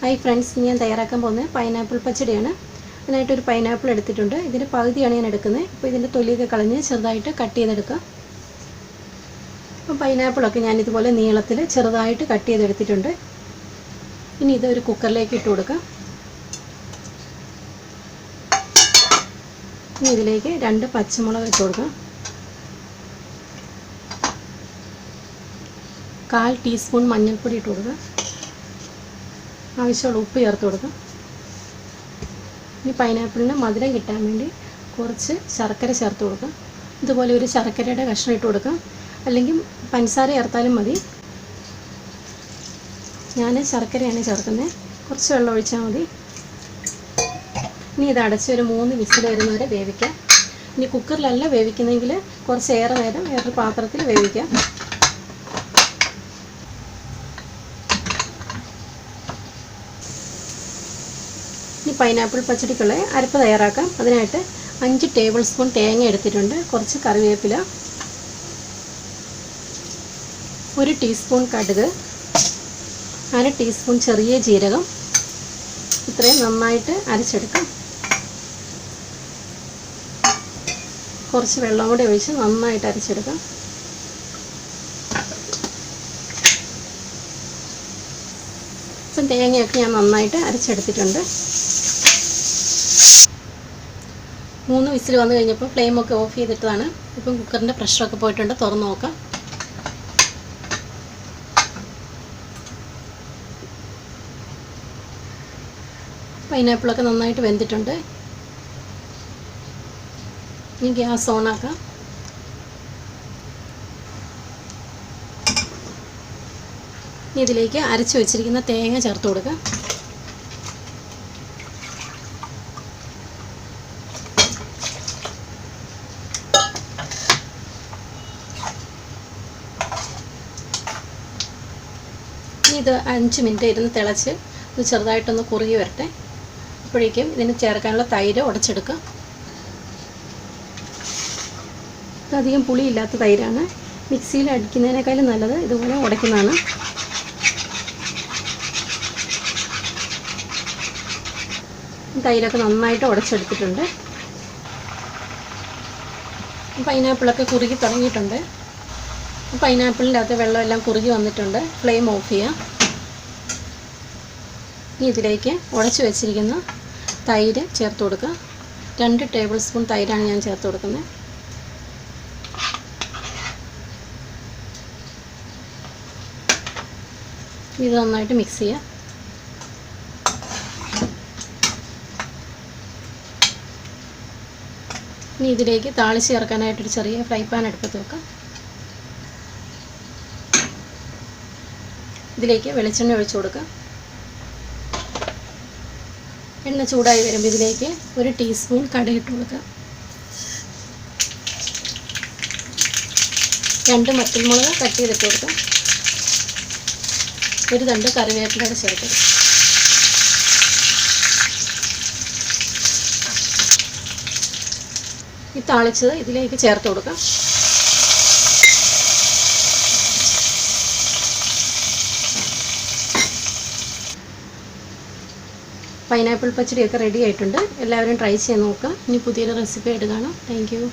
Hi friends, ഞാൻ തയ്യാറാക്കാൻ പോകുന്നത് പൈനാപ്പിൾ പച്ചടിയാണ്. അതിനായിട്ടൊരു പൈനാപ്പിൾ എടുത്തിട്ടുണ്ട്. ഇതിൻ്റെ പകുതിയാണ് ഞാൻ എടുക്കുന്നത്. ഇപ്പോൾ ഇതിൻ്റെ തൊലിയൊക്കെ കളഞ്ഞ് ചെറുതായിട്ട് കട്ട് ചെയ്തെടുക്കുക. അപ്പോൾ പൈനാപ്പിളൊക്കെ ഞാൻ ഇതുപോലെ നീളത്തിൽ ചെറുതായിട്ട് കട്ട് ചെയ്തെടുത്തിട്ടുണ്ട്. ഇനി ഇതൊരു കുക്കറിലേക്ക് ഇട്ട് കൊടുക്കാം. ഇനി ഇതിലേക്ക് 2 പച്ചമുളക് ഇട്ട് കൊടുക്കാം. 1/4 ടീസ്പൂൺ മഞ്ഞൾപ്പൊടി ഇട്ട് കൊടുക്കുക. ആവശ്യമുള്ള ഉപ്പ് ചേർത്ത് കൊടുക്കാം. ഇനി പൈനാപ്പിളിന് മധുരം കിട്ടാൻ വേണ്ടി കുറച്ച് ശർക്കര ചേർത്ത് കൊടുക്കാം. ഇതുപോലെ ഒരു ശർക്കരയുടെ കഷ്ണം ഇട്ട് കൊടുക്കാം, അല്ലെങ്കിൽ പഞ്ചസാര ചേർത്താലും മതി. ഞാൻ ശർക്കരയാണ് ചേർക്കുന്നത്. കുറച്ച് വെള്ളം ഒഴിച്ചാൽ മതി. ഇനി ഇത് അടച്ച് ഒരു 3 വിസിൽ വരുന്നവരെ വേവിക്കാം. ഇനി കുക്കറിലല്ല വേവിക്കുന്നതെങ്കിൽ കുറച്ച് ഏറെ നേരം വേറൊരു പാത്രത്തിൽ വേവിക്കാം. ഇനി പൈനാപ്പിൾ പച്ചടിക്കുള്ള അരപ്പ് തയ്യാറാക്കാം. അതിനായിട്ട് 5 ടേബിൾ സ്പൂൺ തേങ്ങ എടുത്തിട്ടുണ്ട്. കുറച്ച് കറിവേപ്പില, 1 ടീസ്പൂൺ കടുക്, 1/2 ടീസ്പൂൺ ചെറിയ ജീരകം. ഇത്രയും നന്നായിട്ട് അരച്ചെടുക്കാം. കുറച്ച് വെള്ളം കൂടി ഒഴിച്ച് നന്നായിട്ട് അരച്ചെടുക്കാം. ഇപ്പം തേങ്ങയൊക്കെ ഞാൻ നന്നായിട്ട് അരച്ചെടുത്തിട്ടുണ്ട്. 3 വിസിൽ വന്നു കഴിഞ്ഞപ്പോൾ ഫ്ലെയിമൊക്കെ ഓഫ് ചെയ്തിട്ടതാണ്. ഇപ്പം കുക്കറിൻ്റെ പ്രഷറൊക്കെ പോയിട്ടുണ്ട്. തുറന്ന് നോക്കാം. പൈനാപ്പിളൊക്കെ നന്നായിട്ട് വെന്തിട്ടുണ്ട്. ഇനി ഗ്യാസ് ഓണാക്കാം. ഇനി ഇതിലേക്ക് അരച്ച് വെച്ചിരിക്കുന്ന തേങ്ങ ചേർത്ത് കൊടുക്കാം. ഇനി ഇത് 5 മിനിറ്റ് ഇരുന്ന് തിളച്ച് ഇത് ചെറുതായിട്ടൊന്ന് കുറുകി വരട്ടെ. അപ്പോഴേക്കും ഇതിന് ചേർക്കാനുള്ള തൈര് ഉടച്ചെടുക്കാം. ഇതധികം പുളിയില്ലാത്ത തൈരാണ്. മിക്സിയിൽ അടിക്കുന്നതിനേക്കാളും നല്ലത് ഇതുപോലെ ഉടയ്ക്കുന്നതാണ്. തൈരൊക്കെ നന്നായിട്ട് ഉടച്ചെടുത്തിട്ടുണ്ട്. പൈനാപ്പിളൊക്കെ കുറുകി തുടങ്ങിയിട്ടുണ്ട്. പൈനാപ്പിളിൻ്റെ അകത്ത് വെള്ളമെല്ലാം കുറുകി വന്നിട്ടുണ്ട്. ഫ്ലെയിം ഓഫ് ചെയ്യാം. ഇനി ഇതിലേക്ക് ഉടച്ച് വെച്ചിരിക്കുന്ന തൈര് ചേർത്ത് കൊടുക്കുക. 2 ടേബിൾ സ്പൂൺ തൈരാണ് ഞാൻ ചേർത്ത് കൊടുക്കുന്നത്. ഇത് നന്നായിട്ട് മിക്സ് ചെയ്യുക. ഇനി ഇതിലേക്ക് താളിച്ച് ചേർക്കാനായിട്ടൊരു ചെറിയ ഫ്രൈ പാൻ അടുപ്പത്ത് വെക്കാം. ഇതിലേക്ക് വെളിച്ചെണ്ണ ഒഴിച്ചു കൊടുക്കാം. എണ്ണ ചൂടായി വരുമ്പോൾ ഇതിലേക്ക് 1 ടീസ്പൂൺ കടുക് ഇട്ട് കൊടുക്കാം. 2 വറ്റൽമുളക് കട്ട് ചെയ്തിട്ട് കൊടുക്കാം. 1 തണ്ട് കറിവേപ്പിലയുടെ ചേർത്ത് കൊടുക്കാം. ഈ താളിച്ചത് ഇതിലേക്ക് ചേർത്ത് കൊടുക്കാം. പൈനാപ്പിൾ പച്ചടിയൊക്കെ റെഡി ആയിട്ടുണ്ട്. എല്ലാവരും ട്രൈ ചെയ്ത് നോക്കുക. ഇനി പുതിയൊരു റെസിപ്പി ആയിട്ട് കാണാം. Thank you.